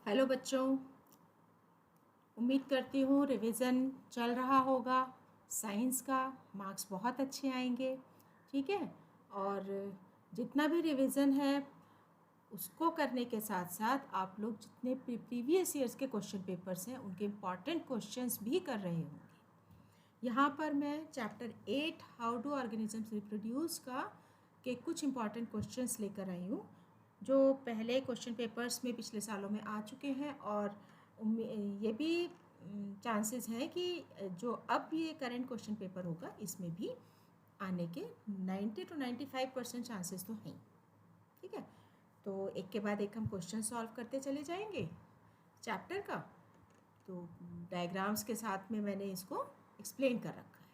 Hello बच्चों, उम्मीद करती हूँ रिवीजन चल रहा होगा। साइंस का मार्क्स बहुत अच्छे आएंगे, ठीक है। और जितना भी रिवीजन है उसको करने के साथ साथ आप लोग जितने प्रीवियस ईयर्स के क्वेश्चन पेपर्स हैं उनके इम्पॉर्टेंट क्वेश्चंस भी कर रहे होंगे। यहाँ पर मैं chapter 8 how do organisms reproduce का के कुछ इम्पॉर्टेंट क्वेश्चंस लेकर आई हूँ, जो पहले क्वेश्चन पेपर्स में पिछले सालों में आ चुके हैं। और ये भी चांसेस हैं कि जो अब ये करंट क्वेश्चन पेपर होगा इसमें भी आने के 90 to 95% चांसेस तो हैं, ठीक है। तो एक के बाद एक हम क्वेश्चन सॉल्व करते चले जाएंगे चैप्टर का। तो डायग्राम्स के साथ में मैंने इसको एक्सप्लेन कर रखा है।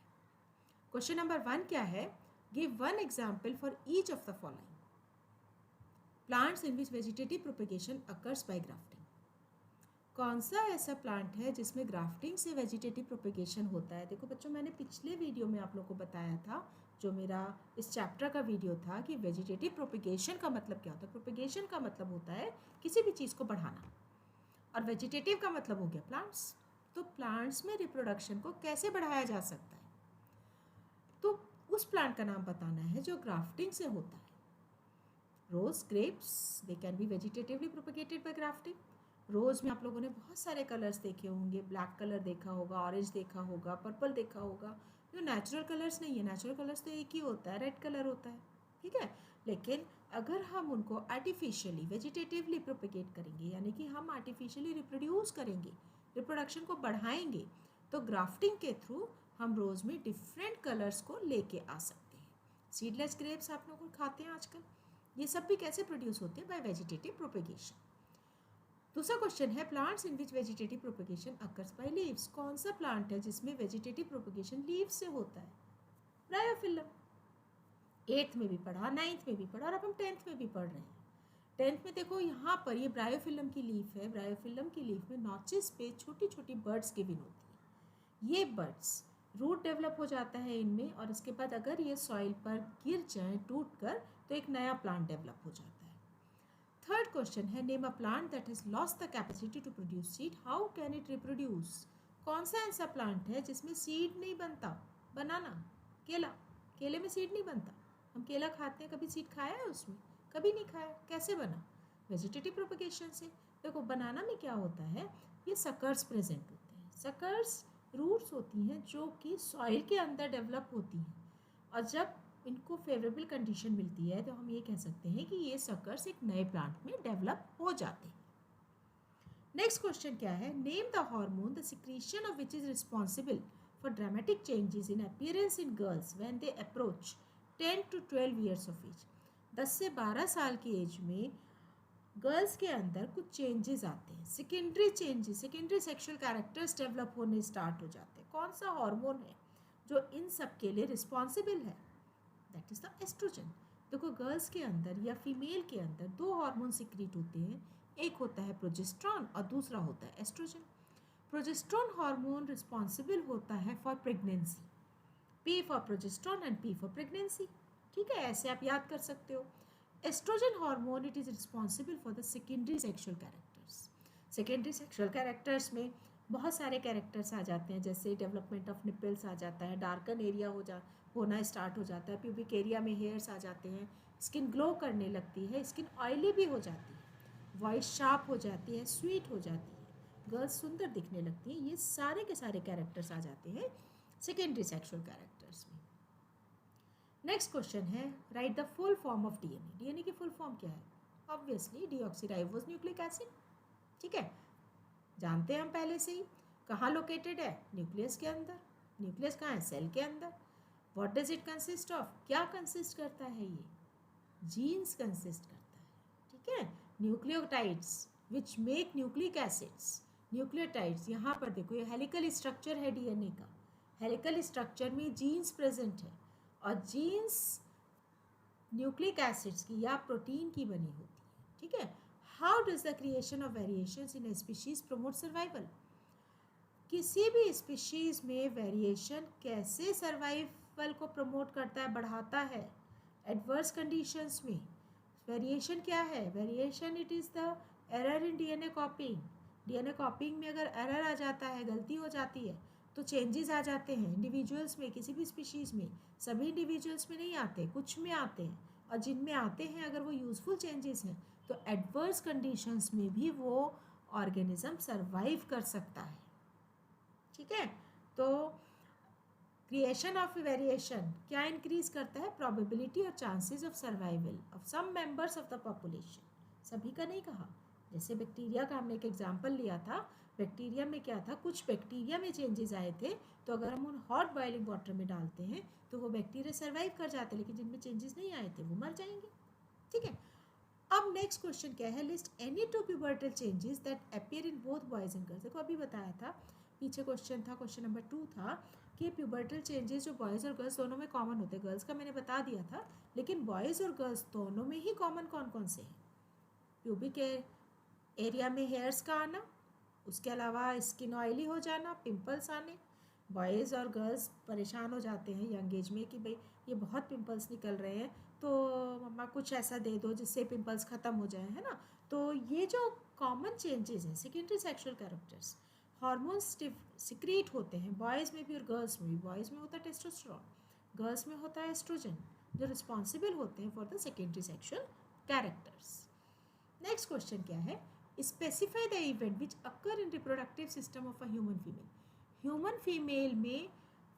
क्वेश्चन नंबर 1 क्या है? Give one example for each of the following plants in which vegetative propagation occurs by grafting. कौन सा ऐसा प्लांट है जिसमें ग्राफ्टिंग से वेजिटेटिव प्रोपेगेशन होता है? देखो बच्चों, मैंने पिछले वीडियो में आप लोगों को बताया था, जो मेरा इस चैप्टर का वीडियो था, कि वेजिटेटिव प्रोपेगेशन का मतलब क्या होता है। प्रोपेगेशन का मतलब होता है किसी भी चीज़ को बढ़ाना, और वेजिटेटिव का मतलब हो गया प्लांट्स। तो प्लांट्स में रिप्रोडक्शन को कैसे बढ़ाया जा सकता है, तो उस प्लांट का नाम बताना है जो ग्राफ्टिंग से होता है। Rose, grapes, they can be vegetatively propagated by grafting. Rose में आप लोगों ने बहुत सारे कलर्स देखे होंगे, ब्लैक कलर देखा होगा, ऑरेंज देखा होगा, पर्पल देखा होगा। जो नेचुरल कलर्स नहीं है, नेचुरल कलर्स तो एक ही होता है, रेड कलर होता है, ठीक है। लेकिन अगर हम उनको आर्टिफिशियली वेजिटेटिवली प्रोपेगेट करेंगे, यानी कि हम आर्टिफिशियली रिप्रोड्यूस करेंगे, रिप्रोडक्शन को बढ़ाएंगे, तो ग्राफ्टिंग के थ्रू हम रोज़ में डिफरेंट कलर्स को लेके आ सकते हैं। सीडलेस ग्रेप्स आप लोग खाते हैं आजकल, ये सब भी कैसे प्रोड्यूस होते हैं? Bye vegetative propagation. दूसरा क्वेश्चन है plants in which vegetative propagation occurs by leaves. कौन सा प्लांट है जिसमें वेजिटेटिव प्रोपेगेशन लीव्स से होता है? ब्रायोफिलम। 8th में भी पढ़ा, 9th में भी पढ़ा, और अब हम 10th में भी पढ़ रहे हैं। 10th में देखो यहाँ पर ये ब्रायोफिलम की लीफ है। ब्रायोफिलम की लीफ में नॉचेस पे छोटी छोटी बर्ड्स गिवन होती है। ये बर्ड्स रूट डेवलप हो जाता है इनमें, और इसके बाद अगर ये सॉइल पर गिर जाए टूट कर, तो एक नया प्लांट डेवलप हो जाता है। थर्ड क्वेश्चन है name a plant that has lost the capacity to produce seed, how can it reproduce. कौन सा ऐसा प्लांट है जिसमें सीड नहीं बनता? बनाना, केला, केले में सीड नहीं बनता। हम केला खाते हैं, कभी सीड खाया है उसमें? कभी नहीं खाया। कैसे बना? वेजिटेटिव प्रोपेगेशन से। देखो बनाना में क्या होता है, ये सकर्स प्रेजेंट होते हैं। सकर्स रूट्स होती हैं जो कि सॉइल के अंदर डेवलप होती हैं, और जब इनको फेवरेबल कंडीशन मिलती है तो हम ये कह सकते हैं कि ये सकर्स एक नए प्लांट में डेवलप हो जाते हैं। नेक्स्ट क्वेश्चन क्या है? Name the hormone the secretion of which is responsible for dramatic changes in appearance in girls when they approach 10 to 12 years of age. 10 से 12 साल की एज में गर्ल्स के अंदर कुछ चेंजेस आते हैं, secondary changes, secondary sexual characters develop होने स्टार्ट हो जाते हैं। कौन सा हार्मोन है जो इन सब के लिए रिस्पॉन्सिबल है? That is the estrogen. देखो गर्ल्स के अंदर या फीमेल के अंदर दो हार्मोन सिक्रीट होते हैं, एक होता है प्रोजेस्ट्रॉन और दूसरा होता है एस्ट्रोजन। प्रोजेस्ट्रॉन हार्मोन रिस्पॉन्सिबल होता है for pregnancy, P for progesterone and P for pregnancy, ठीक है। ऐसे आप याद कर सकते हो। Estrogen hormone it is responsible for the secondary sexual characters. Secondary sexual characters में बहुत सारे कैरेक्टर्स आ जाते हैं, जैसे डेवलपमेंट ऑफ निपल्स आ जाता है, डार्कन एरिया होना स्टार्ट हो जाता है, प्यूबिक एरिया में हेयर्स आ जाते हैं, स्किन ग्लो करने लगती है, स्किन ऑयली भी हो जाती है, वॉइस शार्प हो जाती है, स्वीट हो जाती है, गर्ल्स सुंदर दिखने लगती हैं। ये सारे के सारे कैरेक्टर्स आ जाते हैं सेकेंडरी सेक्शुअल कैरेक्टर्स में। नेक्स्ट क्वेश्चन है right the full form of DNA. DNA की फुल फॉर्म क्या है? ऑब्वियसली डीऑक्सीराइबोस न्यूक्लिक एसिड, ठीक है, जानते हैं हम पहले से ही। कहाँ लोकेटेड है? न्यूक्लियस के अंदर। न्यूक्लियस कहाँ है? सेल के अंदर। What does it consist of? क्या कंसिस्ट करता है ये? जीन्स कंसिस्ट करता है, ठीक है। Nucleotides which make nucleic acids. Nucleotides, यहाँ पर देखो ये हेलिकल स्ट्रक्चर है डीएनए का। हेलिकल स्ट्रक्चर में जीन्स प्रेजेंट है, और जीन्स न्यूक्लिक एसिड्स की या प्रोटीन की बनी होती है, ठीक है। How does the creation of variations in A species promote survival. किसी भी स्पीशीज में वेरिएशन कैसे सर्वाइवल को प्रमोट करता है, बढ़ाता है? एडवर्स कंडीशंस में वेरिएशन क्या है? Variation it is the error in DNA कॉपिंग, DNA कॉपिंग में अगर एरर आ जाता है, गलती हो जाती है, तो चेंजेस आ जाते हैं इंडिविजुअल्स में, किसी भी स्पीशीज़ में। सभी इंडिविजुअल्स में नहीं आते, कुछ में आते हैं, और जिनमें आते हैं अगर वो यूज़फुल चेंजेस हैं तो एडवर्स कंडीशंस में भी वो ऑर्गेनिज्म सर्वाइव कर सकता है। ठीक है, तो क्रिएशन ऑफ वेरिएशन क्या इंक्रीज करता है? प्रोबेबिलिटी और chances of survival of some members of the population. सभी का नहीं कहा, जैसे बैक्टीरिया का हमने एक एग्जांपल लिया था। बैक्टीरिया में क्या था, कुछ बैक्टीरिया में चेंजेस आए थे, तो अगर हम उन हॉट बॉइलिंग वाटर में डालते हैं तो वो बैक्टीरिया सर्वाइव कर जाते हैं, लेकिन जिनमें चेंजेस नहीं आए थे वो मर जाएंगे। ठीक है, अब नेक्स्ट क्वेश्चन क्या है, list any two pubertal changes that appear in both boys and girls. देखो अभी बताया था, पीछे क्वेश्चन था, क्वेश्चन नंबर 2 था कि प्यूबर्टल चेंजेस जो बॉयज़ और गर्ल्स दोनों में कॉमन होते हैं। गर्ल्स का मैंने बता दिया था, लेकिन बॉयज़ और गर्ल्स दोनों में ही कॉमन कौन कौन से हैं? प्यूबिक एरिया में हेयर्स का आना, उसके अलावा स्किन ऑयली हो जाना, पिंपल्स आने। बॉयज़ और गर्ल्स परेशान हो जाते हैं यंग एज में कि भाई ये बहुत पिंपल्स निकल रहे हैं, तो मम्मा कुछ ऐसा दे दो जिससे पिंपल्स ख़त्म हो जाए, है ना। तो ये जो कॉमन चेंजेस हैं secondary sexual characters, hormones secrete होते हैं बॉयज़ में भी और गर्ल्स में भी। बॉयज़ में होता है टेस्टोस्टेरोन, गर्ल्स में होता है एस्ट्रोजन, जो रिस्पॉन्सिबल होते हैं for the secondary sexual characters. Next question क्या है, specify the event which occur in reproductive system of a human female. Human female में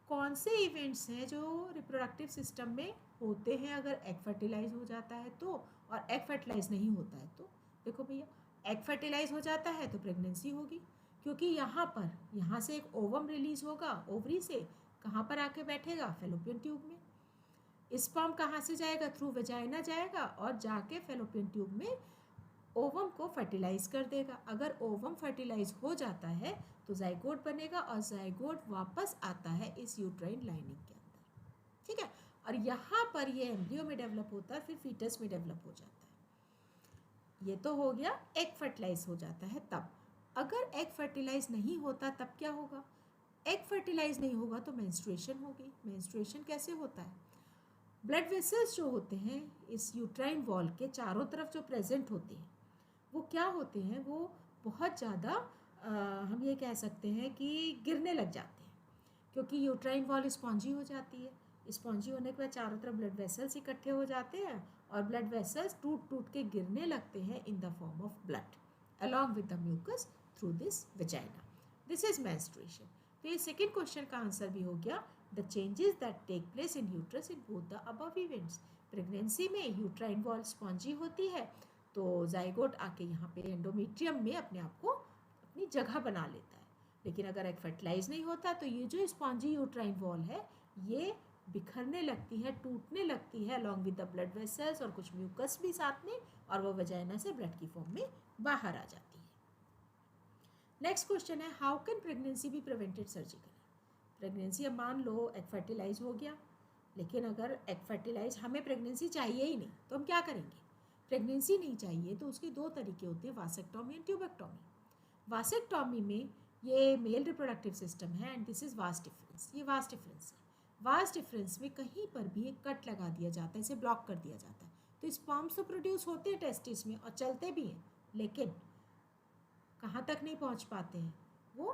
कौन से इवेंट्स हैं जो रिप्रोडक्टिव सिस्टम में होते हैं अगर एग फर्टिलाइज हो जाता है तो, और एग फर्टिलाइज नहीं होता है तो। देखो भैया, एग फर्टिलाइज हो जाता है तो प्रेगनेंसी होगी, क्योंकि यहाँ से एक ओवम रिलीज होगा ओवरी से, कहाँ पर आके बैठेगा? फेलोपियन ट्यूब में। स्पर्म कहाँ से जाएगा? थ्रू वेजाइना जाएगा और जाके फेलोपियन ट्यूब में ओवम को फर्टिलाइज कर देगा। अगर ओवम फर्टिलाइज हो जाता है तो जाइगोट बनेगा, और जाइगोट वापस आता है इस यूट्राइन लाइनिंग के अंदर। ठीक है, और यहाँ पर ये एम्ब्रियो में डेवलप होता है, फिर फीटस में डेवलप हो जाता है। ये तो हो गया एग फर्टिलाइज हो जाता है तब। अगर एग फर्टिलाइज नहीं होता तब क्या होगा? एग फर्टिलाइज नहीं होगा तो मेंस्ट्रुएशन होगी। मेंस्ट्रुएशन कैसे होता है? ब्लड वेसल्स जो होते हैं इस यूट्राइन वॉल के चारों तरफ जो प्रेजेंट होते हैं वो क्या होते हैं, वो बहुत ज़्यादा हम ये कह सकते हैं कि गिरने लग जाते हैं, क्योंकि यूट्राइन वॉल स्पॉन्जी हो जाती है। स्पॉन्जी होने के बाद चारों तरफ ब्लड वेसल्स इकट्ठे हो जाते हैं और ब्लड वेसल्स टूट टूट के गिरने लगते हैं in the form of blood along with the mucus through this vagina. This is menstruation. तो ये सेकेंड क्वेश्चन का आंसर भी हो गया, the changes that take place in uterus in both the above events. Pregnancy में uterine wall spongy होती है, तो जाइगोट आके यहाँ पे एंडोमेट्रियम में अपने आप को अपनी जगह बना लेता है। लेकिन अगर एग फर्टिलाइज नहीं होता तो ये जो स्पॉन्जी यूट्राइन वॉल है ये बिखरने लगती है, टूटने लगती है along with the blood vessels और कुछ म्यूकस भी साथ में, और वो वेजाइना से ब्लड की फॉर्म में बाहर आ जाती है। नेक्स्ट क्वेश्चन है, how can pregnancy be prevented surgically. Pregnancy अब मान लो एग फर्टिलाइज हो गया, लेकिन अगर एग फर्टिलाइज हमें प्रेगनेंसी चाहिए ही नहीं तो हम क्या करेंगे? प्रेगनेंसी नहीं चाहिए तो उसके दो तरीके होते हैं, वासेक्टॉमी एंड ट्यूबेक्टॉमी। वासेक्टॉमी में ये मेल रिप्रोडक्टिव सिस्टम है and this is vast difference. ये वास्ट डिफरेंस है। वास्ट डिफरेंस में कहीं पर भी एक कट लगा दिया जाता है, इसे ब्लॉक कर दिया जाता है, तो स्पर्म्स तो प्रोड्यूस होते हैं टेस्टिस में और चलते भी हैं, लेकिन कहाँ तक नहीं पहुँच पाते हैं? वो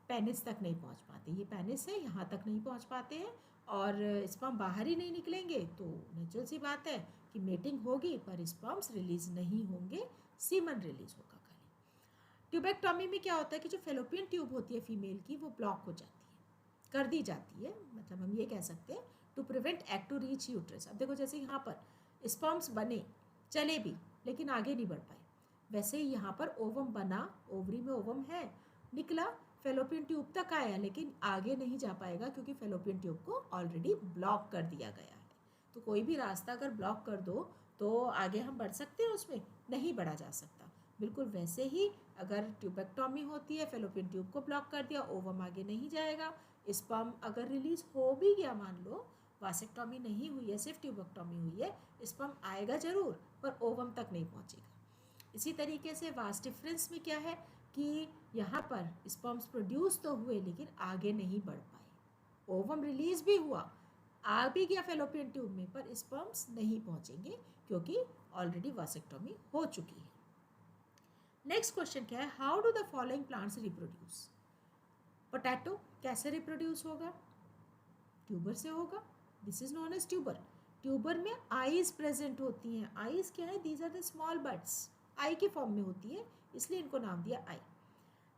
पेनिस तक नहीं पहुँच पाते। ये पेनिस है, यहाँ तक नहीं पहुँच पाते हैं, और स्पर्म बाहर ही नहीं निकलेंगे तो नेचुरल सी बात है कि मेटिंग होगी पर स्पर्म्स रिलीज नहीं होंगे, सीमन रिलीज होगा खाली। ट्यूबेक्टॉमी में क्या होता है कि जो फेलोपियन ट्यूब होती है फीमेल की वो ब्लॉक हो जाती है, कर दी जाती है, मतलब हम ये कह सकते हैं to prevent egg to reach uterus. अब देखो जैसे यहाँ पर स्पर्म्स बने, चले भी, लेकिन आगे नहीं बढ़ पाए, वैसे ही यहाँ पर ओवम बना, ओवरी में ओवम है, निकला, फेलोपियन ट्यूब तक आया, लेकिन आगे नहीं जा पाएगा क्योंकि फेलोपियन ट्यूब को ऑलरेडी ब्लॉक कर दिया गया है। तो कोई भी रास्ता अगर ब्लॉक कर दो तो आगे हम बढ़ सकते हैं, उसमें नहीं बढ़ा जा सकता। बिल्कुल वैसे ही अगर ट्यूबेक्टॉमी होती है, फेलोपियन ट्यूब को ब्लॉक कर दिया, ओवम आगे नहीं जाएगा। स्पर्म अगर रिलीज हो भी गया, मान लो वासेक्टॉमी नहीं हुई है, सिर्फ ट्यूबेक्टॉमी हुई है, स्पर्म आएगा जरूर पर ओवम तक नहीं पहुँचेगा। इसी तरीके से वास्ट डिफरेंस में क्या है कि यहाँ पर स्पर्म्स प्रोड्यूस तो हुए लेकिन आगे नहीं बढ़ पाए। ओवम रिलीज भी हुआ, आ भी गया फेलोपियन ट्यूब में, पर स्पर्म्स नहीं पहुँचेंगे क्योंकि ऑलरेडी वासेक्टॉमी हो चुकी है। नेक्स्ट क्वेश्चन क्या है, how do the following plants reproduce. Potato कैसे रिप्रोड्यूस होगा, ट्यूबर से होगा, this is known as tuber. Tuber में आईज प्रेजेंट होती हैं, आईज क्या है, these are the small buds, eye के फॉर्म में होती है, इसलिए इनको नाम दिया आई।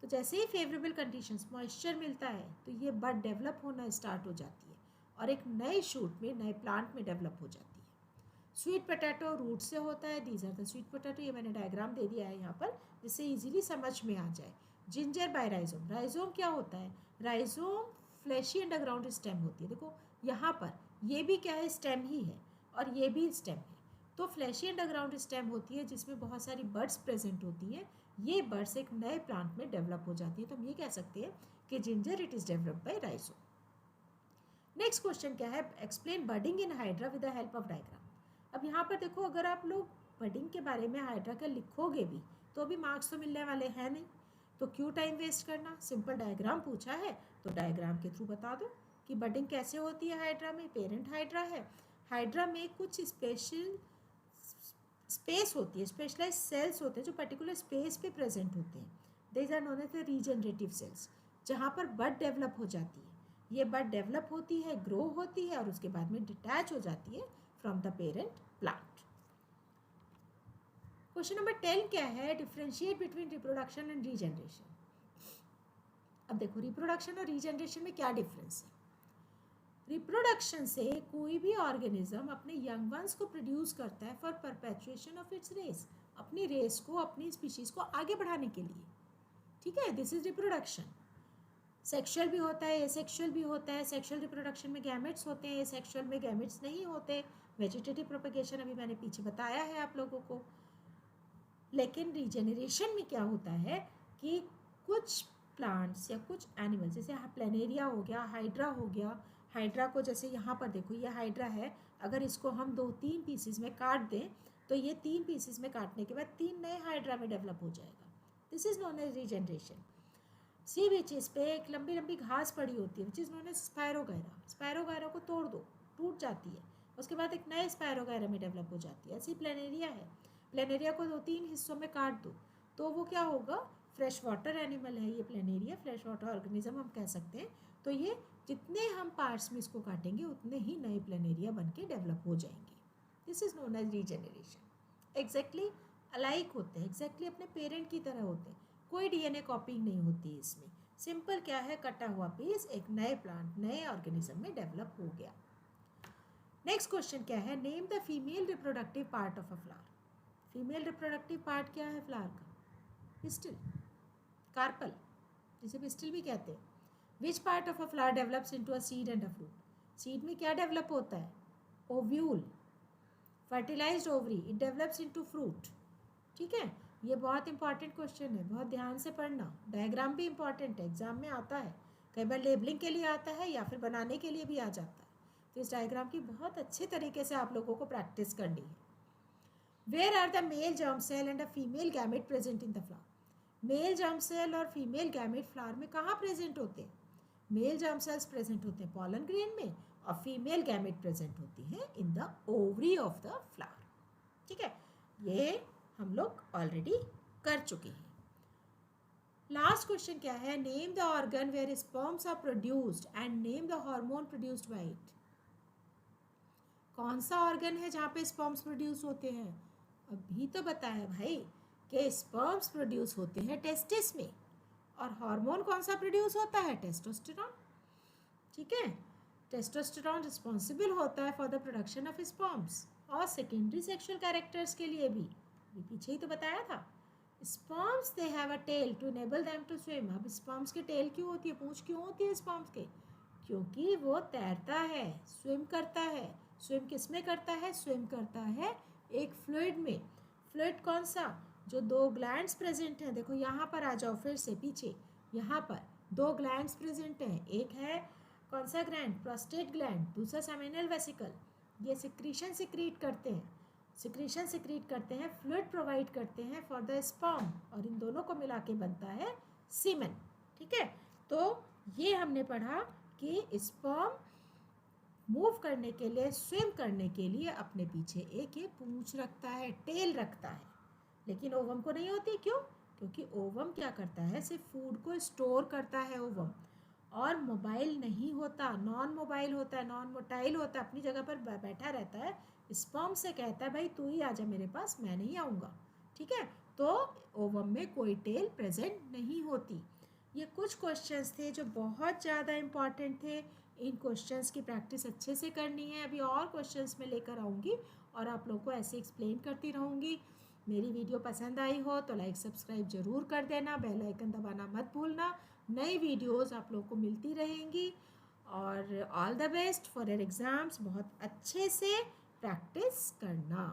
तो जैसे ही फेवरेबल कंडीशंस, मॉइस्चर मिलता है, तो ये बड डेवलप होना स्टार्ट हो जाती है और एक नए शूट में, नए प्लांट में डेवलप हो जाती है। स्वीट पोटैटो रूट से होता है, these are the sweet potato, ये मैंने डायग्राम दे दिया है यहाँ पर जिससे इजीली समझ में आ जाए। जिंजर बाय राइजोम, राइजोम क्या होता है, राइजोम फ्लैशी अंडरग्राउंड स्टेम होती है। देखो यहाँ पर ये भी क्या है, स्टेम ही है और ये भी स्टेम है। तो फ्लैशी अंडरग्राउंड स्टेम होती है जिसमें बहुत सारी बर्ड्स प्रेजेंट होती हैं, ये बर्ड्स एक नए प्लांट में डेवलप हो जाती है। तो हम ये कह सकते हैं कि ginger it is developed by rhizome. Next question क्या है, explain budding in hydra with the help of diagram. अब यहाँ पर देखो, अगर आप लोग बडिंग के बारे में हाइड्रा का लिखोगे भी तो अभी मार्क्स तो मिलने वाले हैं नहीं, तो क्यों टाइम वेस्ट करना, सिंपल डायग्राम पूछा है तो डायग्राम के थ्रू बता दो कि बडिंग कैसे होती है हाइड्रा में। पेरेंट हाइड्रा है, हाइड्रा में कुछ स्पेशल स्पेस होती है, स्पेशलाइज सेल्स होते हैं जो पर्टिकुलर स्पेस पे प्रेजेंट होते हैं, these are known as the regenerative cells, जहाँ पर बड डेवलप हो जाती है। ये बड डेवलप होती है, ग्रो होती है और उसके बाद में डिटैच हो जाती है from the parent plant. Question number 10 क्या है, differentiate between reproduction and regeneration. अब देखो रिप्रोडक्शन और रीजनरेशन में क्या डिफरेंस है। रिप्रोडक्शन से कोई भी ऑर्गेनिज्म अपने यंग वंस को प्रोड्यूस करता है for perpetuation of its race, अपनी रेस को, अपनी स्पीशीज को आगे बढ़ाने के लिए, ठीक है, दिस इज रिप्रोडक्शन। सेक्सुअल भी होता है, एसेक्सुअल भी होता है। सेक्सुअल रिप्रोडक्शन में गैमेट्स होते हैं, एसेक्सुअल में गैमेट्स नहीं होते। वेजिटेटिव प्रोपेगेशन अभी मैंने पीछे बताया है आप लोगों को। लेकिन रीजेनरेशन में क्या होता है कि कुछ प्लांट्स या कुछ एनिमल्स, जैसे प्लेनेरिया हो गया, हाइड्रा हो गया, हाइड्रा को जैसे यहाँ पर देखो ये हाइड्रा है, अगर इसको हम 2-3 पीसेस में काट दें तो ये 3 पीसेस में काटने के बाद 3 नए हाइड्रा में डेवलप हो जाएगा, this is known as regeneration. Sea beaches पे एक लंबी लंबी घास पड़ी होती है which is known as spirogyra, spirogyra को तोड़ दो, टूट जाती है, उसके बाद एक नए स्पायरोगायरा में डेवलप हो जाती है। ऐसी प्लेनेरिया है, प्लेनेरिया को 2-3 हिस्सों में काट दो तो वो क्या होगा, फ्रेश वाटर एनिमल है ये प्लेनेरिया, फ्रेश वाटर ऑर्गेनिज्म हम कह सकते हैं। तो ये जितने हम पार्ट्स में इसको काटेंगे उतने ही नए प्लेनेरिया बन के डेवलप हो जाएंगे, this is known as regeneration. Exactly alike होते हैं, एग्जैक्टली अपने पेरेंट की तरह होते हैं, कोई डीएनए कॉपिंग नहीं होती इसमें, सिंपल क्या है, कटा हुआ पीस एक नए प्लांट, नए ऑर्गेनिज्म में डेवलप हो गया। नेक्स्ट क्वेश्चन क्या है, name the female reproductive part of a flower. Female reproductive part क्या है फ्लावर का, पिस्टिल, कार्पल, जिसे पिस्टिल भी कहते हैं। Which part of a flower develops into a seed and a fruit. Seed में क्या डेवलप होता है, ovule, fertilised ovary, it develops into fruit, ठीक है। ये बहुत इंपॉर्टेंट क्वेश्चन है, बहुत ध्यान से पढ़ना। डायग्राम भी इंपॉर्टेंट है, एग्जाम में आता है, कई बार लेबलिंग के लिए आता है या फिर बनाने के लिए भी आ जाता है। तो इस डायग्राम की बहुत अच्छे तरीके से आप लोगों को प्रैक्टिस करनी है। Where are the male germ cell and a female gamete present in the flower. Male germ cell और फीमेल गैमेट फ्लावर में कहाँ प्रेजेंट होते हैं, मेल जर्म सेल्स प्रेजेंट होते हैं पॉलन ग्रेन में और फीमेल गैमेट प्रेजेंट होती हैं in the ovary of the flower, ठीक है। ये हम लोग ऑलरेडी कर चुके हैं। लास्ट क्वेश्चन क्या है, name the organ where sperms are produced and name the hormone produced by it. कौन सा ऑर्गन है जहाँ पे स्पर्म्स प्रोड्यूस होते हैं, अभी तो बताया भाई कि स्पर्म्स प्रोड्यूस होते हैं टेस्टिस में, और हार्मोन कौन सा प्रोड्यूस होता है, टेस्टोस्टेरॉन, ठीक है। टेस्टोस्टेरॉन रिस्पॉन्सिबल होता है for the production of sperms और सेकेंडरी सेक्सुअल कैरेक्टर्स के लिए भी, पीछे ही तो बताया था। Sperms they have a tail to enable them to swim. अब स्पर्म्स के टेल क्यों होती है, पूंछ क्यों होती है स्पर्म्स के, क्योंकि वो तैरता है, स्विम करता है। स्विम किस में करता है, स्विम करता है एक फ्लूइड में। फ्लूइड कौन सा, जो 2 ग्लैंड्स प्रेजेंट हैं, देखो यहाँ पर आ जाओ फिर से पीछे, यहाँ पर 2 ग्लैंड्स प्रेजेंट हैं, एक है कौन सा ग्लैंड, प्रोस्टेट ग्लैंड, दूसरा सेमिनल वेसिकल। ये सिक्रीशन सिक्रीट करते हैं, सिक्रीशन सिक्रीट करते हैं, फ्लूइड प्रोवाइड करते हैं फॉर द स्पर्म, और इन दोनों को मिला के बनता है सीमेन, ठीक है। तो ये हमने पढ़ा कि स्पर्म मूव करने के लिए, स्विम करने के लिए अपने पीछे एक ये पूंछ रखता है, टेल रखता है, लेकिन ओवम को नहीं होती, क्यों, क्योंकि ओवम क्या करता है, सिर्फ फूड को स्टोर करता है ओवम, और मोबाइल नहीं होता, नॉन मोबाइल होता है, नॉन मोटाइल होता है, अपनी जगह पर बैठा रहता है। स्पर्म से कहता है भाई तू ही आ जा मेरे पास, मैं नहीं आऊँगा, ठीक है। तो ओवम में कोई टेल प्रेजेंट नहीं होती। ये कुछ क्वेश्चंस थे जो बहुत ज़्यादा इम्पॉर्टेंट थे। इन क्वेश्चंस की प्रैक्टिस अच्छे से करनी है। अभी और क्वेश्चंस मैं लेकर आऊँगी और आप लोगों को ऐसे एक्सप्लेन करती रहूँगी। मेरी वीडियो पसंद आई हो तो लाइक सब्सक्राइब ज़रूर कर देना, बेल आइकन दबाना मत भूलना। नई वीडियोस आप लोगों को मिलती रहेंगी। और all the best for your exams. बहुत अच्छे से प्रैक्टिस करना।